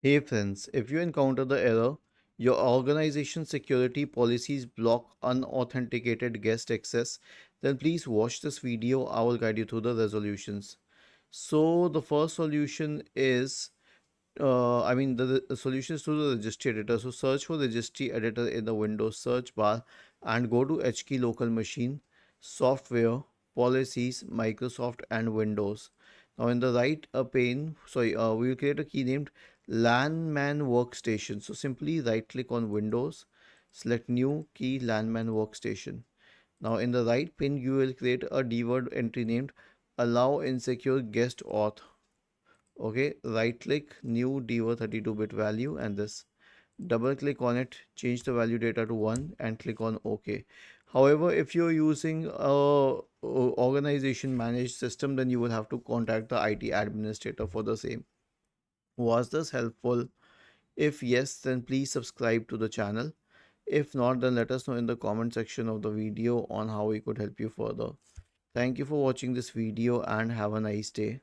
Hey friends, if you encounter the error, your organization's security policies block unauthenticated guest access, then please watch this video. I will guide you through the resolutions. So the first solution is, the solution is to the registry editor. So search for registry editor in the Windows search bar and go to HKey local machine, software, policies, Microsoft and Windows. Now in the right pane, we will create a key named LANman workstation. So simply right click on Windows, select new key LANman workstation. Now in the right pane, you will create a dword entry named allow insecure guest auth. Okay, right click new dword 32-bit value and this. Double click on it, change the value data to 1 and click on OK. However, if you're using a organization managed system, then you will have to contact the IT administrator for the same. Was this helpful? If yes, then please subscribe to the channel. If not, then let us know in the comment section of the video on how we could help you further. Thank you for watching this video and have a nice day.